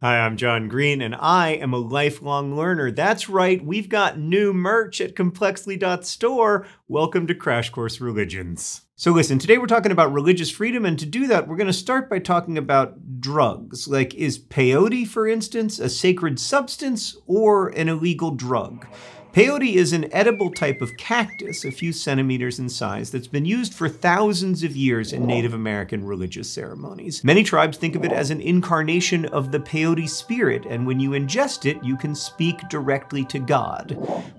Hi, I'm John Green, and I am a lifelong learner. That's right, we've got new merch at Complexly.store. Welcome to Crash Course Religions. So listen, today we're talking about religious freedom, and to do that, we're going to start by talking about drugs. Like, is peyote, for instance, a sacred substance or an illegal drug? Peyote is an edible type of cactus, a few centimeters in size, that's been used for thousands of years in Native American religious ceremonies. Many tribes think of it as an incarnation of the peyote spirit, and when you ingest it, you can speak directly to God.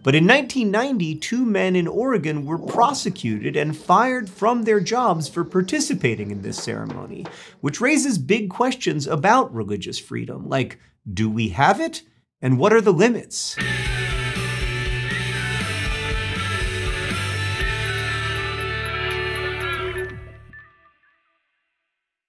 But in 1990, two men in Oregon were prosecuted and fired from their jobs for participating in this ceremony, which raises big questions about religious freedom, like, do we have it? And what are the limits?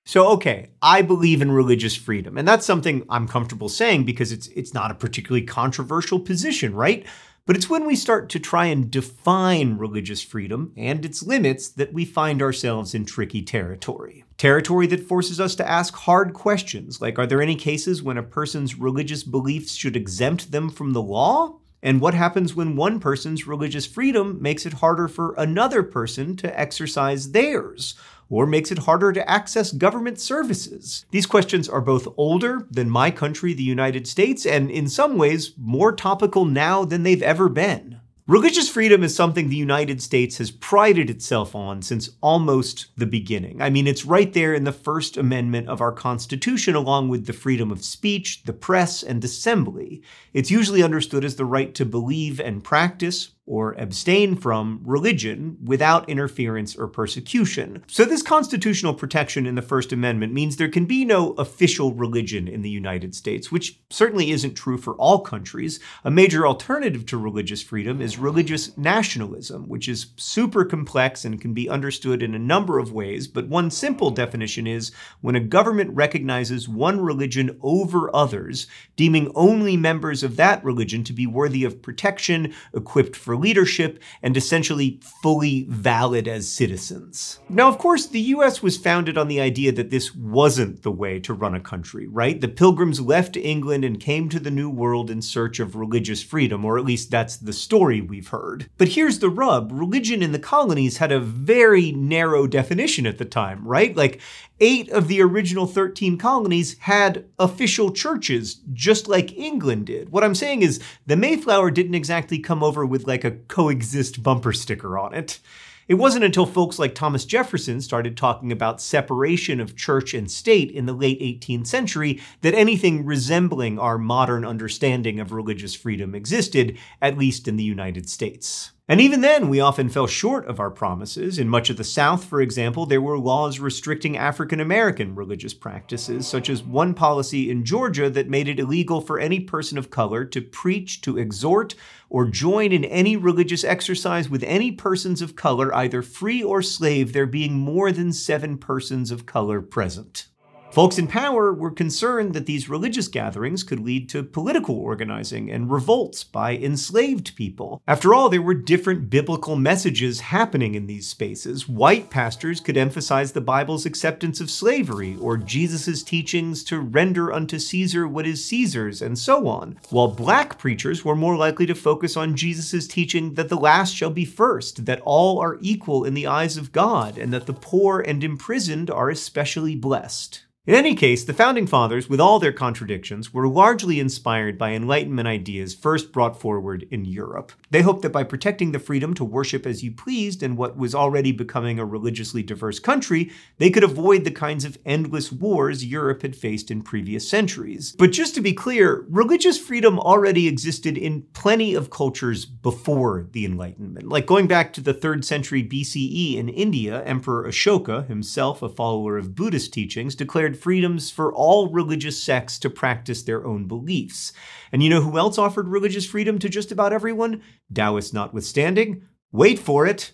So, okay, I believe in religious freedom, and that's something I'm comfortable saying because it's not a particularly controversial position, right? But it's when we start to try and define religious freedom and its limits that we find ourselves in tricky territory. Territory that forces us to ask hard questions, like, are there any cases when a person's religious beliefs should exempt them from the law? And what happens when one person's religious freedom makes it harder for another person to exercise theirs, or makes it harder to access government services? These questions are both older than my country, the United States, and in some ways more topical now than they've ever been. Religious freedom is something the United States has prided itself on since almost the beginning. I mean, it's right there in the First Amendment of our Constitution, along with the freedom of speech, the press, and assembly. It's usually understood as the right to believe and practice, or abstain from, religion without interference or persecution. So this constitutional protection in the First Amendment means there can be no official religion in the United States, which certainly isn't true for all countries. A major alternative to religious freedom is religious nationalism, which is super complex and can be understood in a number of ways, but one simple definition is when a government recognizes one religion over others, deeming only members of that religion to be worthy of protection, equipped for leadership, and essentially fully valid as citizens. Now, of course, the US was founded on the idea that this wasn't the way to run a country, right? The Pilgrims left England and came to the New World in search of religious freedom, or at least that's the story we've heard. But here's the rub. Religion in the colonies had a very narrow definition at the time, right? Like, 8 of the original 13 colonies had official churches, just like England did. What I'm saying is, the Mayflower didn't exactly come over with like a coexist bumper sticker on it. It wasn't until folks like Thomas Jefferson started talking about separation of church and state in the late 18th century that anything resembling our modern understanding of religious freedom existed, at least in the United States. And even then, we often fell short of our promises. In much of the South, for example, there were laws restricting African American religious practices, such as one policy in Georgia that made it illegal for any person of color to preach, to exhort, or join in any religious exercise with any persons of color, either free or slave, there being more than 7 persons of color present. Folks in power were concerned that these religious gatherings could lead to political organizing and revolts by enslaved people. After all, there were different biblical messages happening in these spaces. White pastors could emphasize the Bible's acceptance of slavery, or Jesus' teachings to render unto Caesar what is Caesar's, and so on, while black preachers were more likely to focus on Jesus' teaching that the last shall be first, that all are equal in the eyes of God, and that the poor and imprisoned are especially blessed. In any case, the Founding Fathers, with all their contradictions, were largely inspired by Enlightenment ideas first brought forward in Europe. They hoped that by protecting the freedom to worship as you pleased in what was already becoming a religiously diverse country, they could avoid the kinds of endless wars Europe had faced in previous centuries. But just to be clear, religious freedom already existed in plenty of cultures before the Enlightenment. Like going back to the 3rd century BCE in India, Emperor Ashoka, himself a follower of Buddhist teachings, declared freedoms for all religious sects to practice their own beliefs. And you know who else offered religious freedom to just about everyone? Taoists notwithstanding. Wait for it.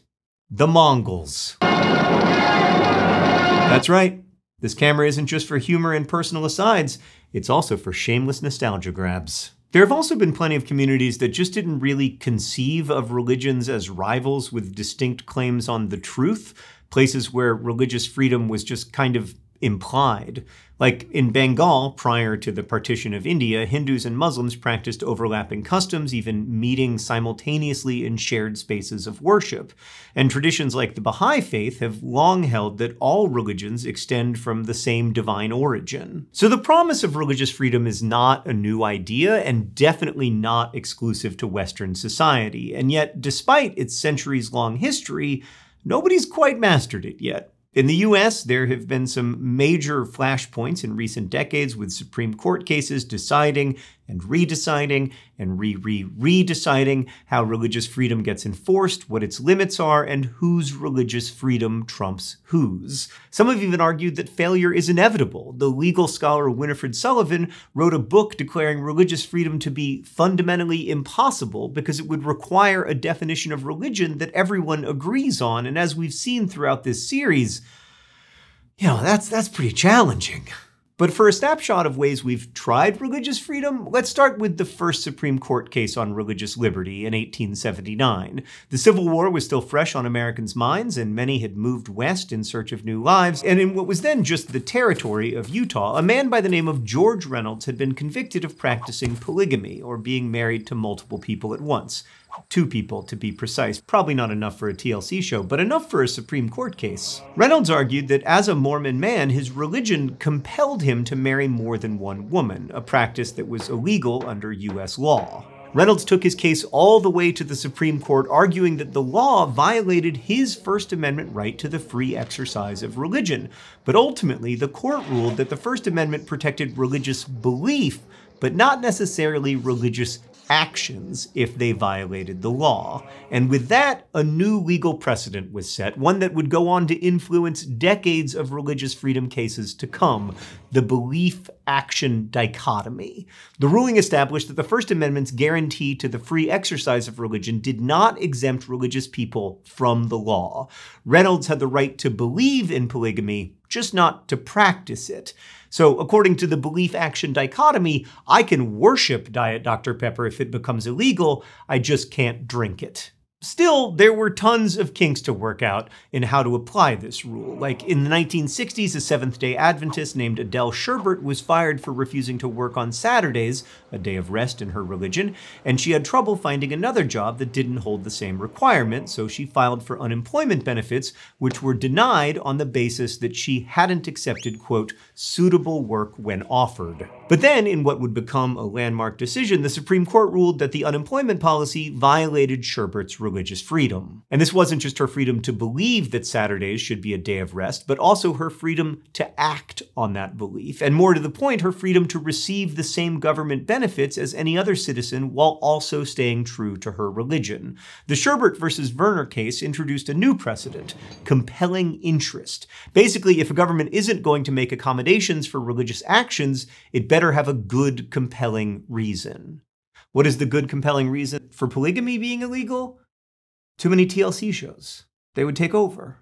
The Mongols. That's right. This camera isn't just for humor and personal asides, it's also for shameless nostalgia grabs. There have also been plenty of communities that just didn't really conceive of religions as rivals with distinct claims on the truth, places where religious freedom was just kind of implied. Like in Bengal, prior to the partition of India, Hindus and Muslims practiced overlapping customs, even meeting simultaneously in shared spaces of worship. And traditions like the Baha'i faith have long held that all religions extend from the same divine origin. So the promise of religious freedom is not a new idea and definitely not exclusive to Western society. And yet, despite its centuries-long history, nobody's quite mastered it yet. In the US, there have been some major flashpoints in recent decades with Supreme Court cases deciding and redeciding and redeciding how religious freedom gets enforced, what its limits are, and whose religious freedom trumps whose. Some have even argued that failure is inevitable. The legal scholar Winifred Sullivan wrote a book declaring religious freedom to be fundamentally impossible because it would require a definition of religion that everyone agrees on. And as we've seen throughout this series, that's pretty challenging. But for a snapshot of ways we've tried religious freedom, let's start with the first Supreme Court case on religious liberty in 1879. The Civil War was still fresh on Americans' minds, and many had moved west in search of new lives. And in what was then just the territory of Utah, a man by the name of George Reynolds had been convicted of practicing polygamy, or being married to multiple people at once. 2 people, to be precise. Probably not enough for a TLC show, but enough for a Supreme Court case. Reynolds argued that as a Mormon man, his religion compelled him to marry more than one woman, a practice that was illegal under US law. Reynolds took his case all the way to the Supreme Court, arguing that the law violated his First Amendment right to the free exercise of religion. But ultimately, the court ruled that the First Amendment protected religious belief, but not necessarily religious actions if they violated the law. And with that, a new legal precedent was set, one that would go on to influence decades of religious freedom cases to come, the belief-action dichotomy. The ruling established that the First Amendment's guarantee to the free exercise of religion did not exempt religious people from the law. Reynolds had the right to believe in polygamy, just not to practice it. So according to the belief-action dichotomy, I can worship Diet Dr. Pepper if it becomes illegal, I just can't drink it. Still, there were tons of kinks to work out in how to apply this rule. Like in the 1960s, a Seventh-day Adventist named Adele Sherbert was fired for refusing to work on Saturdays, a day of rest in her religion, and she had trouble finding another job that didn't hold the same requirement, so she filed for unemployment benefits, which were denied on the basis that she hadn't accepted, quote, suitable work when offered. But then, in what would become a landmark decision, the Supreme Court ruled that the unemployment policy violated Sherbert's religious freedom. And this wasn't just her freedom to believe that Saturdays should be a day of rest, but also her freedom to act on that belief. And more to the point, her freedom to receive the same government benefits as any other citizen while also staying true to her religion. The Sherbert versus Verner case introduced a new precedent, compelling interest. Basically, if a government isn't going to make accommodations for religious actions, it better have a good, compelling reason. What is the good, compelling reason for polygamy being illegal? Too many TLC shows. They would take over.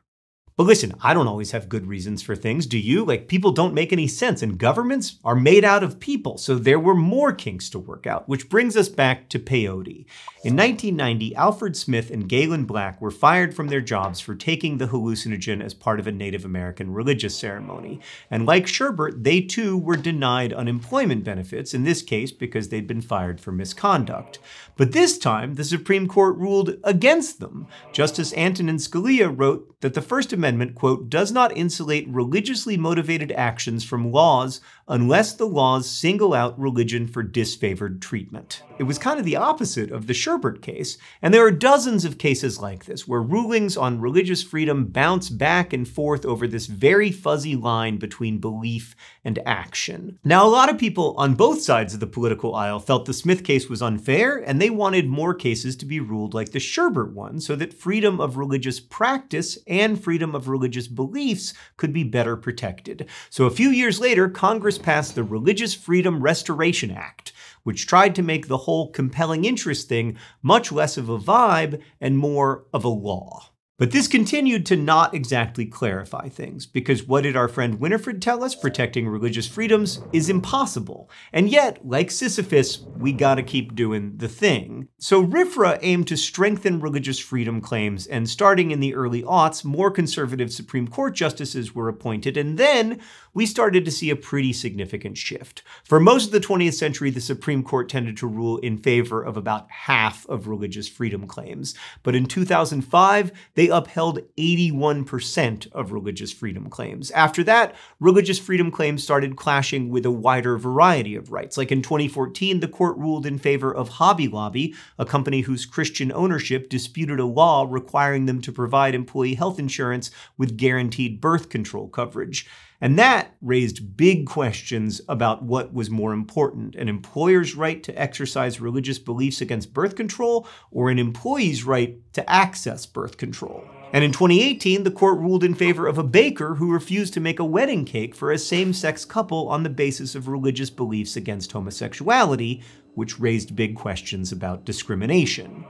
But listen, I don't always have good reasons for things, do you? Like, people don't make any sense, and governments are made out of people, so there were more kinks to work out, which brings us back to peyote. In 1990, Alfred Smith and Galen Black were fired from their jobs for taking the hallucinogen as part of a Native American religious ceremony. And like Sherbert, they too were denied unemployment benefits, in this case because they'd been fired for misconduct. But this time, the Supreme Court ruled against them. Justice Antonin Scalia wrote that the First Amendment, quote, does not insulate religiously motivated actions from laws unless the laws single out religion for disfavored treatment. It was kind of the opposite of the Sherbert case, and there are dozens of cases like this where rulings on religious freedom bounce back and forth over this very fuzzy line between belief and action. Now, a lot of people on both sides of the political aisle felt the Smith case was unfair, and they wanted more cases to be ruled like the Sherbert one so that freedom of religious practice and freedom of religious beliefs could be better protected. So a few years later, Congress passed the Religious Freedom Restoration Act, which tried to make the whole compelling interest thing much less of a vibe and more of a law. But this continued to not exactly clarify things, because what did our friend Winifred tell us? Protecting religious freedoms is impossible. And yet, like Sisyphus, we gotta keep doing the thing. So RFRA aimed to strengthen religious freedom claims, and starting in the early aughts, more conservative Supreme Court justices were appointed, and then we started to see a pretty significant shift. For most of the 20th century, the Supreme Court tended to rule in favor of about half of religious freedom claims. But in 2005, they upheld 81% of religious freedom claims. After that, religious freedom claims started clashing with a wider variety of rights. Like in 2014, the court ruled in favor of Hobby Lobby, a company whose Christian ownership disputed a law requiring them to provide employee health insurance with guaranteed birth control coverage. And that raised big questions about what was more important, an employer's right to exercise religious beliefs against birth control or an employee's right to access birth control. And in 2018, the court ruled in favor of a baker who refused to make a wedding cake for a same-sex couple on the basis of religious beliefs against homosexuality, which raised big questions about discrimination.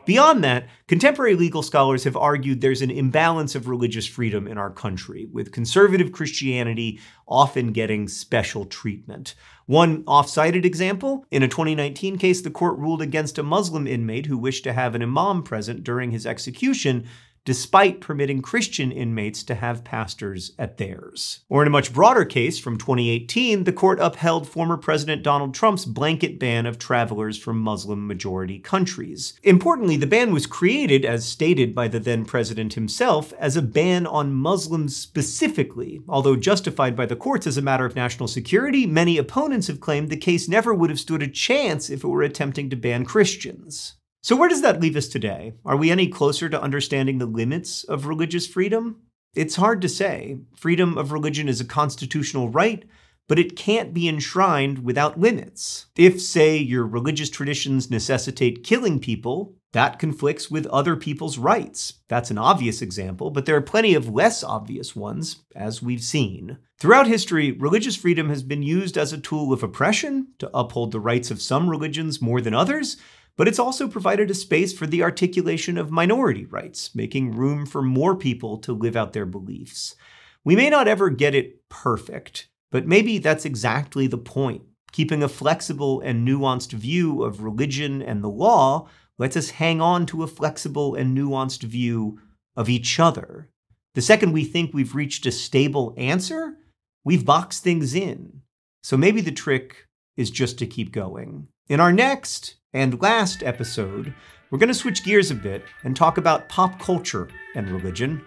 Beyond that, contemporary legal scholars have argued there's an imbalance of religious freedom in our country, with conservative Christianity often getting special treatment. One off-cited example, in a 2019 case, the court ruled against a Muslim inmate who wished to have an imam present during his execution, despite permitting Christian inmates to have pastors at theirs. Or in a much broader case from 2018, the court upheld former President Donald Trump's blanket ban of travelers from Muslim-majority countries. Importantly, the ban was created, as stated by the then president himself, as a ban on Muslims specifically. Although justified by the courts as a matter of national security, many opponents have claimed the case never would have stood a chance if it were attempting to ban Christians. So where does that leave us today? Are we any closer to understanding the limits of religious freedom? It's hard to say. Freedom of religion is a constitutional right, but it can't be enshrined without limits. If, say, your religious traditions necessitate killing people, that conflicts with other people's rights. That's an obvious example, but there are plenty of less obvious ones, as we've seen. Throughout history, religious freedom has been used as a tool of oppression to uphold the rights of some religions more than others, but it's also provided a space for the articulation of minority rights, making room for more people to live out their beliefs. We may not ever get it perfect, but maybe that's exactly the point. Keeping a flexible and nuanced view of religion and the law lets us hang on to a flexible and nuanced view of each other. The second we think we've reached a stable answer, we've boxed things in. So maybe the trick is just to keep going. In our next and last episode, we're going to switch gears a bit and talk about pop culture and religion.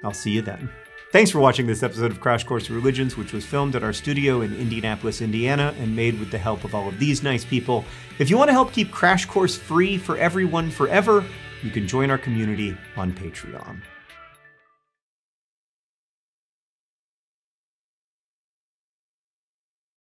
I'll see you then. Thanks for watching this episode of Crash Course in Religions, which was filmed at our studio in Indianapolis, Indiana, and made with the help of all of these nice people. If you want to help keep Crash Course free for everyone forever, you can join our community on Patreon.